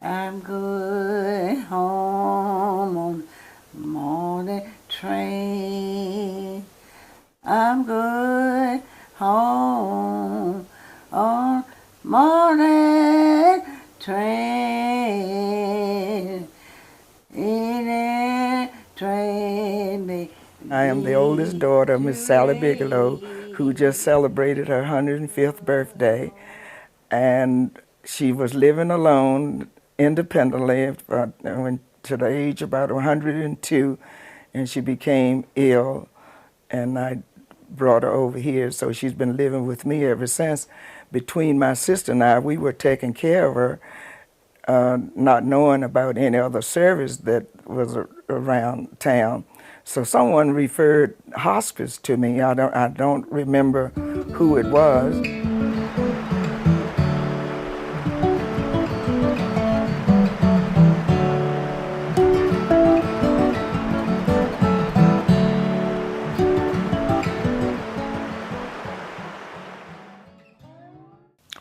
I'm going home on the morning train. I'm going home on morning train. In a train. I am the oldest daughter of Miss Sally Bigelow, who just celebrated her 105th birthday. And she was living alone, independently, to the age about 102, and she became ill, and I brought her over here, so she's been living with me ever since. Between my sister and I, we were taking care of her, not knowing about any other service that was around town. So someone referred hospice to me. I don't remember who it was.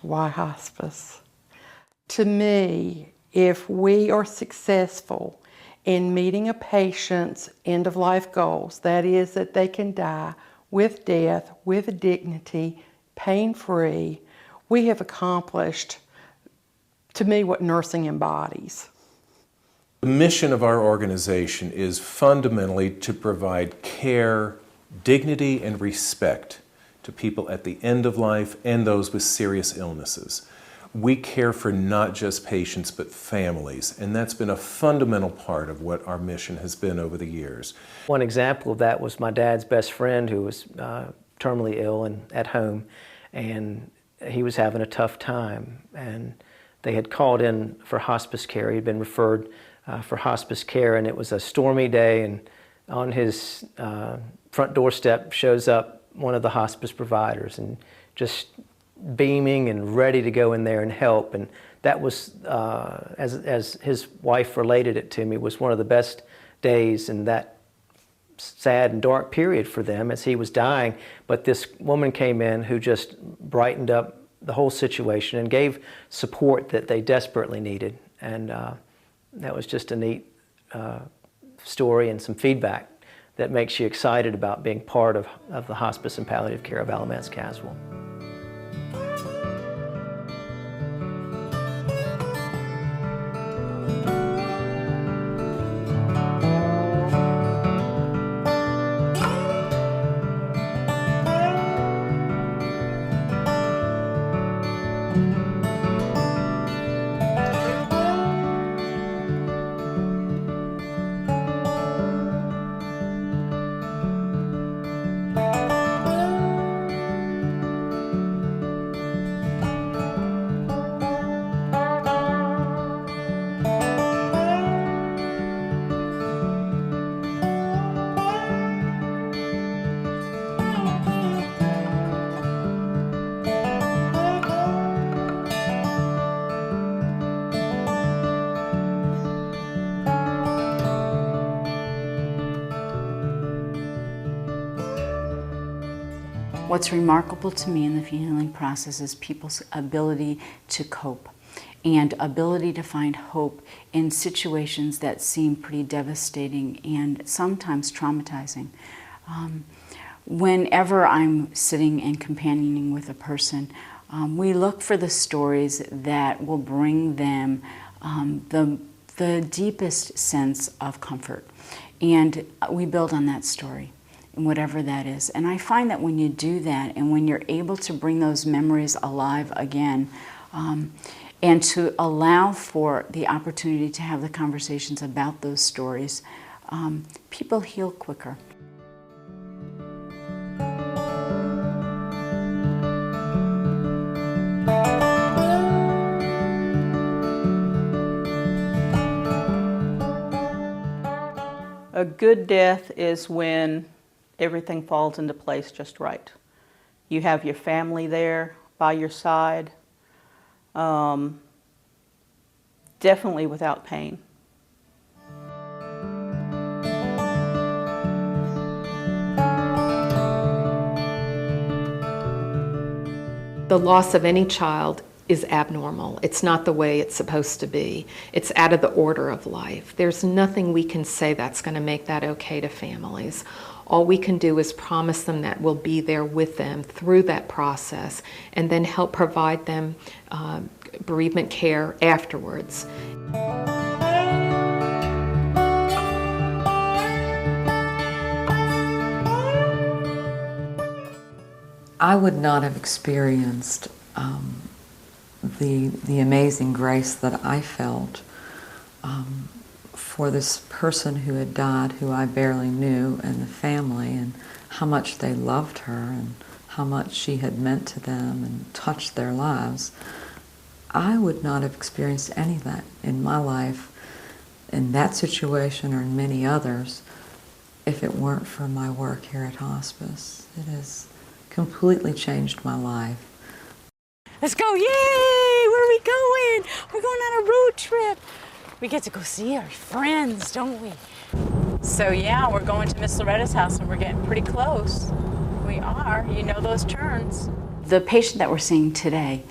Why hospice? To me, if we are successful in meeting a patient's end-of-life goals, that is that they can die with death, with dignity, pain-free, we have accomplished, to me, what nursing embodies. The mission of our organization is fundamentally to provide care, dignity, and respect to people at the end of life and those with serious illnesses. We care for not just patients but families, and that's been a fundamental part of what our mission has been over the years. One example of that was my dad's best friend who was terminally ill and at home, and he was having a tough time, and they had called in for hospice care. He'd been referred for hospice care, and it was a stormy day, and on his front doorstep shows up one of the hospice providers, and just beaming and ready to go in there and help. And that was, as his wife related it to me, was one of the best days in that sad and dark period for them as he was dying. But this woman came in who just brightened up the whole situation and gave support that they desperately needed. And that was just a neat story and some feedback that makes you excited about being part of the hospice and palliative care of Alamance-Caswell. What's remarkable to me in the healing process is people's ability to cope and ability to find hope in situations that seem pretty devastating and sometimes traumatizing. Whenever I'm sitting and companioning with a person, we look for the stories that will bring them the deepest sense of comfort, and we build on that story, whatever that is. And I find that when you do that, and when you're able to bring those memories alive again, and to allow for the opportunity to have the conversations about those stories, people heal quicker. A good death is when everything falls into place just right. You have your family there by your side, definitely without pain. The loss of any child is abnormal. It's not the way it's supposed to be. It's out of the order of life. There's nothing we can say that's going to make that okay to families. All we can do is promise them that we'll be there with them through that process and then help provide them bereavement care afterwards. I would not have experienced the amazing grace that I felt for this person who had died, who I barely knew, and the family, and how much they loved her and how much she had meant to them and touched their lives. I would not have experienced any of that in my life, in that situation or in many others, if it weren't for my work here at Hospice. It has completely changed my life. Let's go, yay! Where are we going? We're going on a road trip. We get to go see our friends, don't we? So yeah, we're going to Miss Loretta's house and we're getting pretty close. We are, you know those turns. The patient that we're seeing today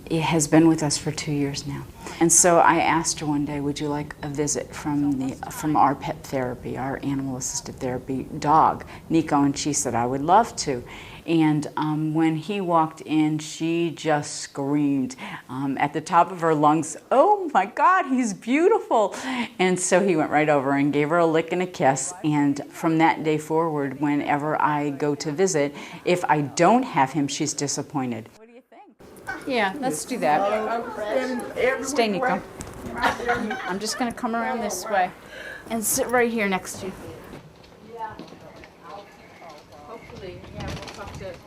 it has been with us for 2 years now. And so I asked her one day, would you like a visit from our pet therapy, our animal-assisted therapy dog, Nico? And she said, I would love to. And when he walked in, she just screamed at the top of her lungs, oh my God, he's beautiful. And so he went right over and gave her a lick and a kiss. And from that day forward, whenever I go to visit, if I don't have him, she's disappointed. What do you think? Yeah, let's do that. Stay, Nico. I'm just going to come around this way and sit right here next to you.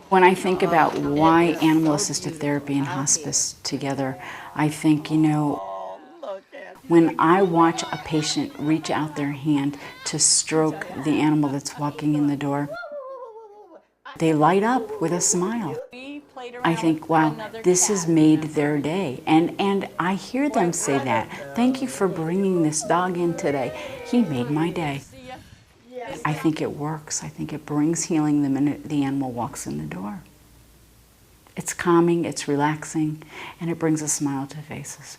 When I think about why animal-assisted therapy and hospice together, I think, you know, when I watch a patient reach out their hand to stroke the animal that's walking in the door, they light up with a smile. I think, wow, this has made their day. And I hear them say that. Thank you for bringing this dog in today. He made my day. I think it works. I think it brings healing the minute the animal walks in the door. It's calming, it's relaxing, and it brings a smile to faces.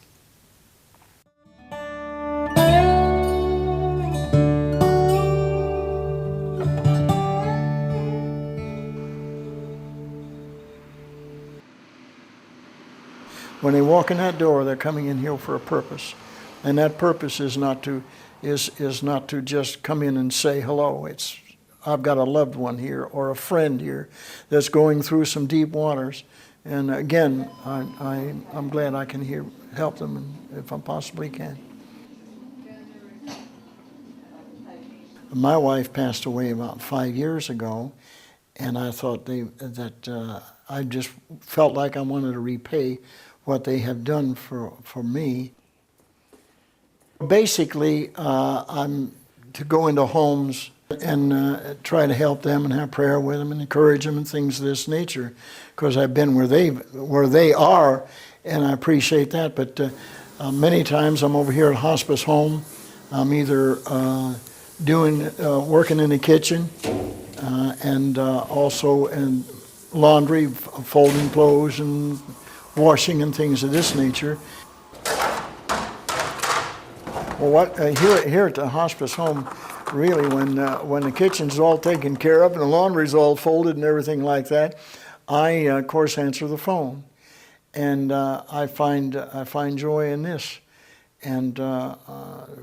When they walk in that door, they're coming in here for a purpose. And that purpose is not to just come in and say hello. It's, I've got a loved one here or a friend here that's going through some deep waters. And again, I'm glad I can help them if I possibly can. My wife passed away about 5 years ago, and I thought I just felt like I wanted to repay what they have done for me. Basically, I'm to go into homes and try to help them and have prayer with them and encourage them and things of this nature, because I've been where they are, and I appreciate that. But many times I'm over here at hospice home. I'm either working in the kitchen and also in laundry, folding clothes and washing and things of this nature. Well, here at the hospice home, really, when the kitchen's all taken care of and the laundry's all folded and everything like that, I of course answer the phone, and I find joy in this. And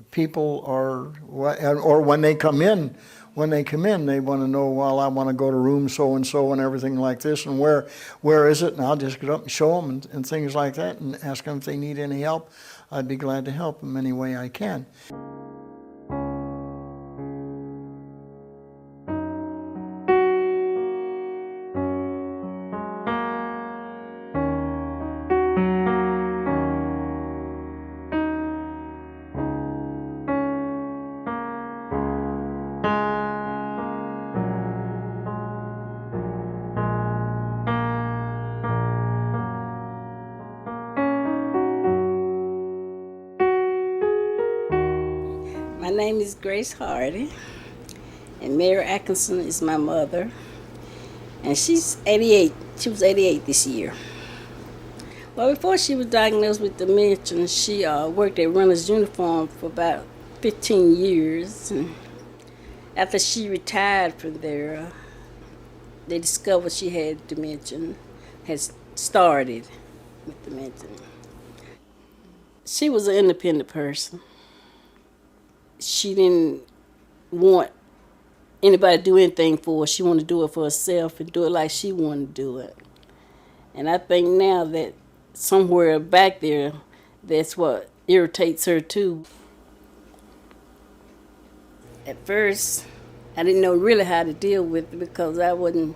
people or when they come in, they want to know, well, I want to go to room so and so and everything like this, and where is it? And I'll just get up and show them and things like that, and ask them if they need any help. I'd be glad to help them any way I can. My name is Grace Hardy, and Mary Atkinson is my mother, and she's 88. She was 88 this year. Well, before she was diagnosed with dementia, she worked at Runner's Uniform for about 15 years. And after she retired from there, they discovered she had dementia, had started with dementia. She was an independent person. She didn't want anybody to do anything for her. She wanted to do it for herself and do it like she wanted to do it. And I think now that somewhere back there, that's what irritates her too. At first, I didn't know really how to deal with it because I wasn't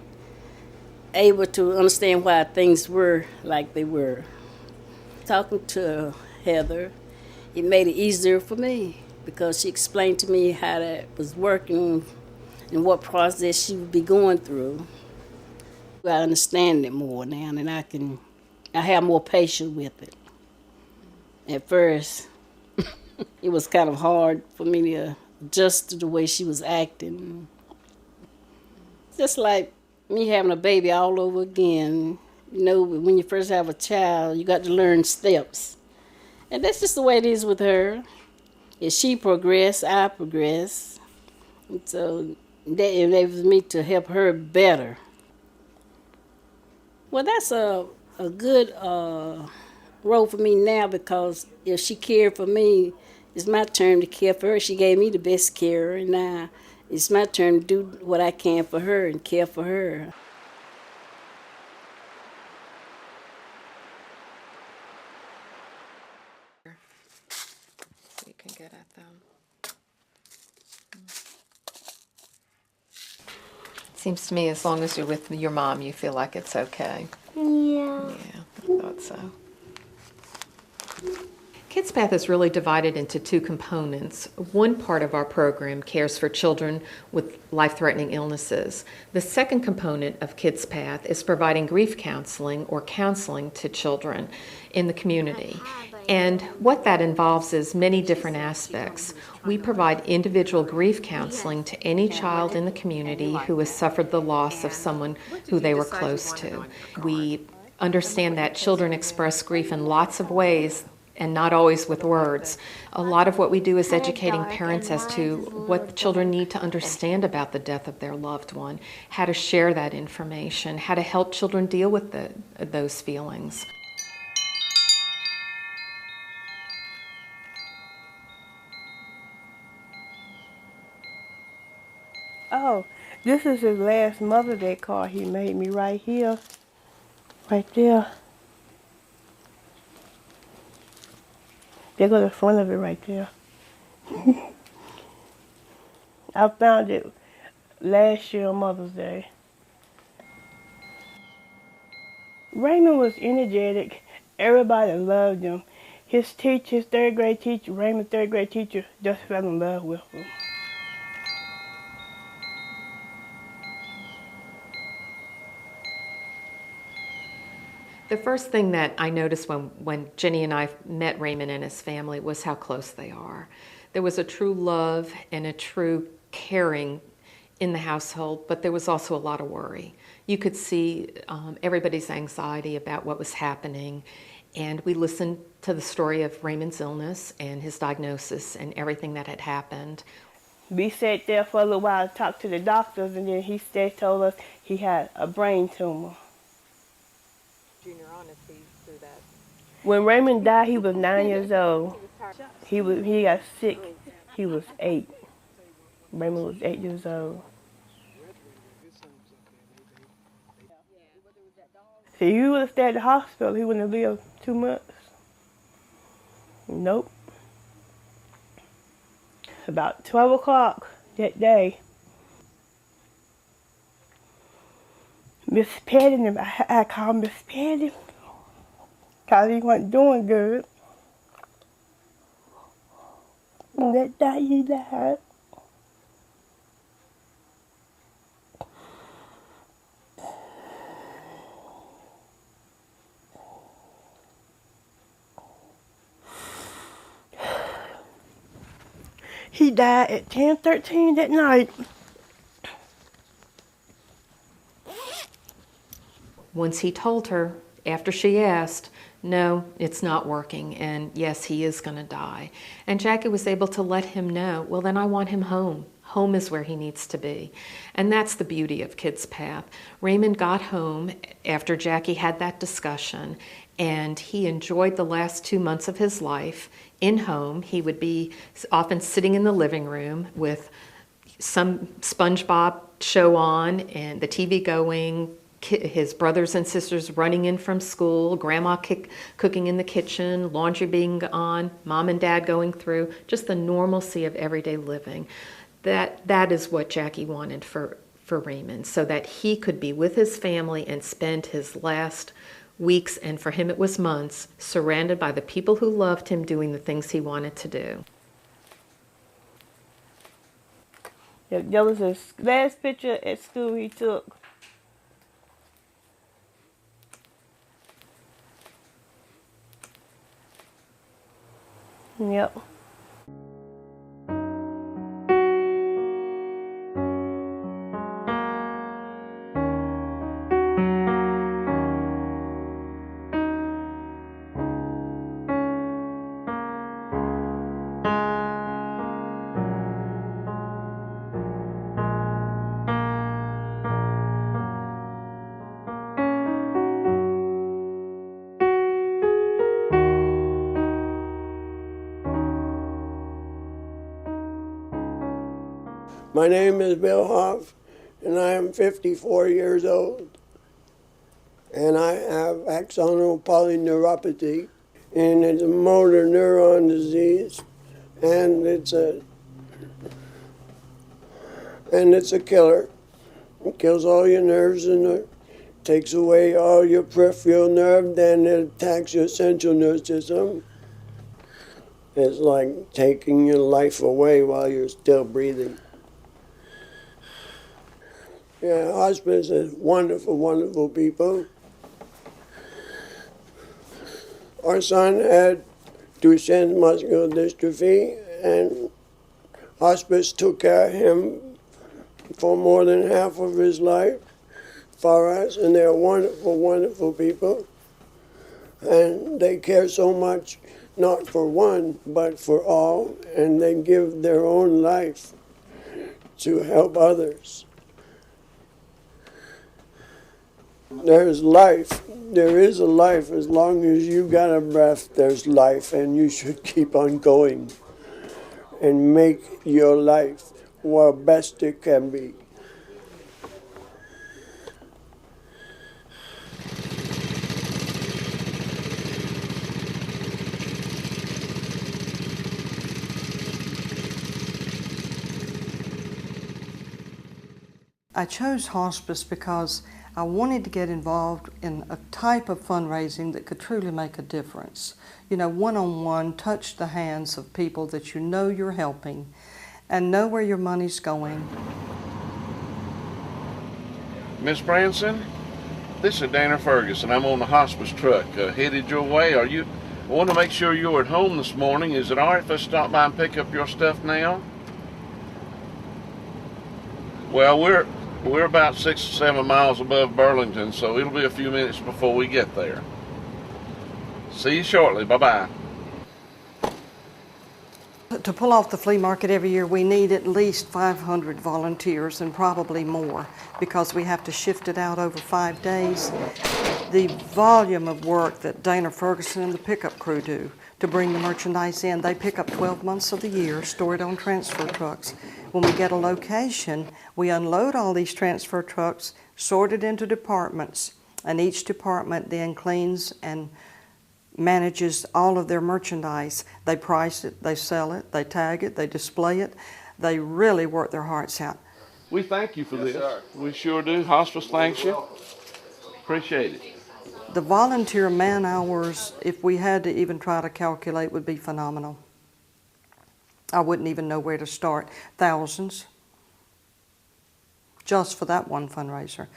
able to understand why things were like they were. Talking to Heather, it made it easier for me because she explained to me how that was working and what process she would be going through. I understand it more now, and I have more patience with it. At first, it was kind of hard for me to adjust to the way she was acting. Just like me having a baby all over again. You know, when you first have a child, you got to learn steps. And that's just the way it is with her. If she progress, I progress. And so that enables me to help her better. Well, that's a good role for me now because if she cared for me, it's my turn to care for her. She gave me the best care, and now it's my turn to do what I can for her and care for her. So you can get at them. Seems to me as long as you're with your mom, you feel like it's okay. Yeah. Yeah, I thought so. Kids Path is really divided into two components. One part of our program cares for children with life-threatening illnesses. The second component of Kids Path is providing grief counseling or counseling to children in the community. And what that involves is many different aspects. We provide individual grief counseling to any child in the community who has suffered the loss of someone who they were close to. We understand that children express grief in lots of ways and not always with words. A lot of what we do is educating parents as to what children need to understand about the death of their loved one, how to share that information, how to help children deal with those feelings. Oh, this is his last Mother's Day card he made me right here. Right there. There goes the front of it right there. I found it last year on Mother's Day. Raymond was energetic. Everybody loved him. His teacher, his third grade teacher, Raymond's third grade teacher, just fell in love with him. The first thing that I noticed when Jenny and I met Raymond and his family was how close they are. There was a true love and a true caring in the household, but there was also a lot of worry. You could see everybody's anxiety about what was happening, and we listened to the story of Raymond's illness and his diagnosis and everything that had happened. We sat there for a little while to talk to the doctors, and then he told us he had a brain tumor. Junior honesty through that. When Raymond died, he was 9 years old. He got sick. He was 8. Raymond was 8 years old. See, if he would have stayed at the hospital, he wouldn't have lived 2 months. Nope. About 12 o'clock that day, Miss Patty, I called Miss Patty because he wasn't doing good. And that night he died. He died at 10:13 that night. Once he told her, after she asked, no, it's not working, and yes, he is going to die. And Jackie was able to let him know, well, then I want him home. Home is where he needs to be. And that's the beauty of Kids Path. Raymond got home after Jackie had that discussion, and he enjoyed the last 2 months of his life in home. He would be often sitting in the living room with some SpongeBob show on and the TV going, his brothers and sisters running in from school, grandma cooking in the kitchen, laundry being on, mom and dad going through, just the normalcy of everyday living. That is what Jackie wanted for Raymond, so that he could be with his family and spend his last weeks, and for him it was months, surrounded by the people who loved him, doing the things he wanted to do. That was his last picture at school he took. Yep. My name is Bill Hoff, and I am 54 years old. And I have axonal polyneuropathy, and it's a motor neuron disease, and it's a killer. It kills all your nerves and it takes away all your peripheral nerve, then it attacks your central nervous system. It's like taking your life away while you're still breathing. Yeah, hospice is wonderful, wonderful people. Our son had Duchenne muscular dystrophy, and hospice took care of him for more than half of his life for us, and they're wonderful, wonderful people. And they care so much, not for one, but for all, and they give their own life to help others. There's life. There is a life. As long as you got a breath, there's life, and you should keep on going and make your life what best it can be. I chose hospice because I wanted to get involved in a type of fundraising that could truly make a difference. You know, one-on-one, touch the hands of people that you know you're helping and know where your money's going. Miss Branson, this is Dana Ferguson. I'm on the hospice truck headed your way. I want to make sure you're at home this morning. Is it all right if I stop by and pick up your stuff now? Well, we're about 6 or 7 miles above Burlington, so it'll be a few minutes before we get there. See you shortly. Bye-bye. To pull off the flea market every year, we need at least 500 volunteers and probably more because we have to shift it out over 5 days. The volume of work that Dana Ferguson and the pickup crew do to bring the merchandise in, they pick up 12 months of the year, store it on transfer trucks. When we get a location, we unload all these transfer trucks, sort it into departments, and each department then cleans and manages all of their merchandise. They price it, they sell it, they tag it, they display it. They really work their hearts out. We thank you for this. Sir. We sure do. Hospice thanks you. Appreciate it. The volunteer man hours, if we had to even try to calculate, would be phenomenal. I wouldn't even know where to start. Thousands. Just for that one fundraiser.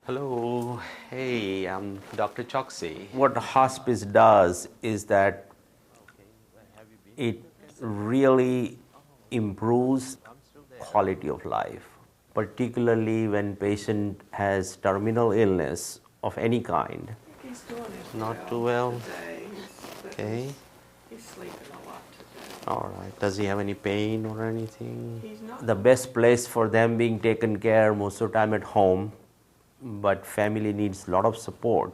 Hello, hey, I'm Dr. Choksi. What hospice does is that it really improves quality of life, particularly when patient has terminal illness of any kind. He's doing it. Not too well. Okay. He's sleeping a lot today. All right. Does he have any pain or anything? He's not. The best place for them being taken care most of the time at home, but family needs a lot of support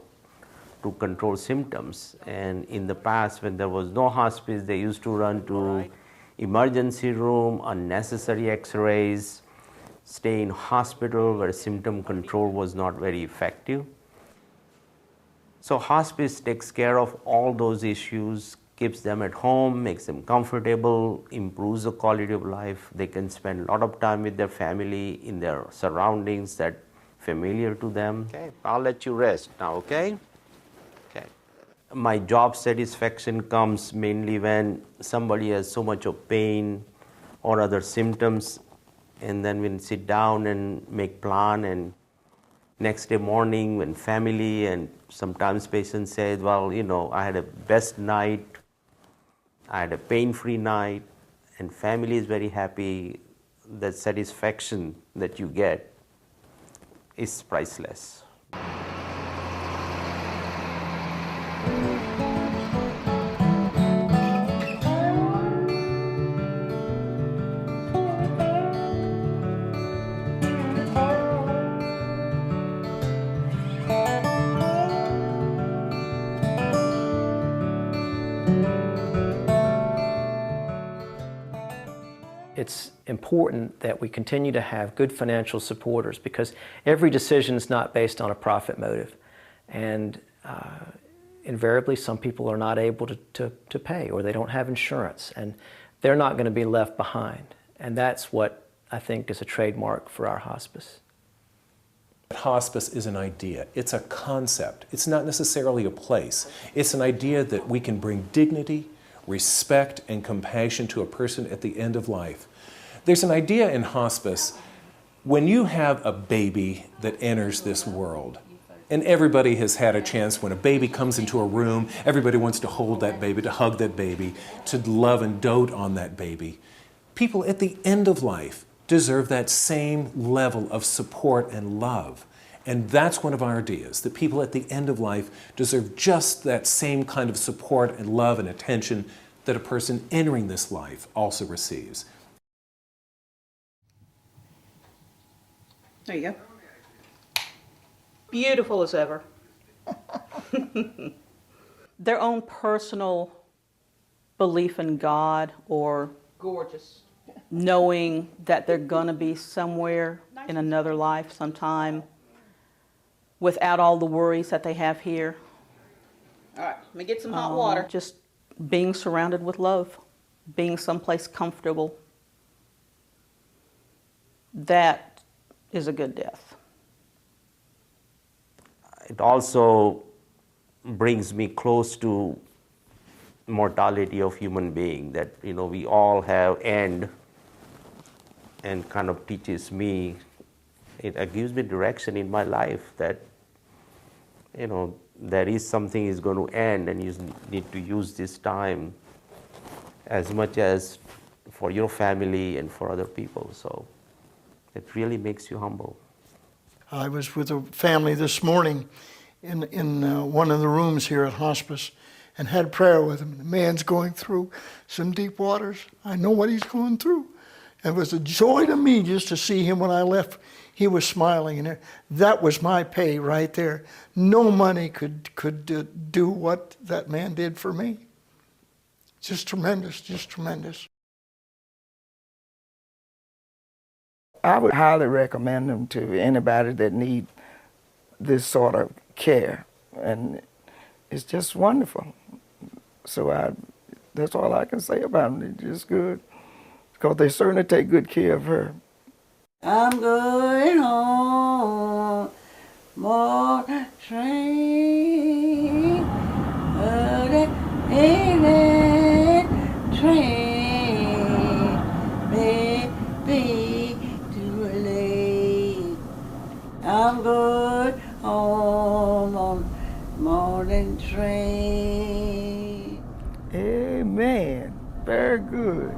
to control symptoms. And in the past, when there was no hospice, they used to run to emergency room, unnecessary x-rays, stay in hospital where symptom control was not very effective. So hospice takes care of all those issues, keeps them at home, makes them comfortable, improves the quality of life. They can spend a lot of time with their family in their surroundings that familiar to them. Okay, I'll let you rest now, okay? Okay. My job satisfaction comes mainly when somebody has so much of pain or other symptoms, and then we sit down and make plan, and next day morning when family and sometimes patient says, well, you know, I had a best night, I had a pain-free night, and family is very happy. The satisfaction that you get is priceless. It's important that we continue to have good financial supporters, because every decision is not based on a profit motive. And invariably, some people are not able to pay, or they don't have insurance, and they're not going to be left behind. And that's what I think is a trademark for our hospice. Hospice is an idea. It's a concept. It's not necessarily a place. It's an idea that we can bring dignity, respect, and compassion to a person at the end of life. There's an idea in hospice, when you have a baby that enters this world, and everybody has had a chance when a baby comes into a room, everybody wants to hold that baby, to hug that baby, to love and dote on that baby. People at the end of life deserve that same level of support and love. And that's one of our ideas, that people at the end of life deserve just that same kind of support and love and attention that a person entering this life also receives. There you go. Beautiful as ever. Their own personal belief in God, or Gorgeous. knowing that they're going to be somewhere in another life sometime without all the worries that they have here. All right, let me get some hot water. Just being surrounded with love, being someplace comfortable. That is a good death. It also brings me close to mortality of human being, that, you know, we all have end, and kind of teaches me, it gives me direction in my life that, you know, there is something is going to end, and you need to use this time as much as for your family and for other people. So it really makes you humble. I was with a family this morning in one of the rooms here at hospice and had prayer with him. The man's going through some deep waters. I know what he's going through. It was a joy to me just to see him when I left. He was smiling, and that was my pay right there. No money could do what that man did for me. Just tremendous, just tremendous. I would highly recommend them to anybody that need this sort of care, and it's just wonderful. So that's all I can say about them. They're just good, because they certainly take good care of her. I'm going home, more train, train, baby, too late. I'm going home on morning train. Amen. Very good.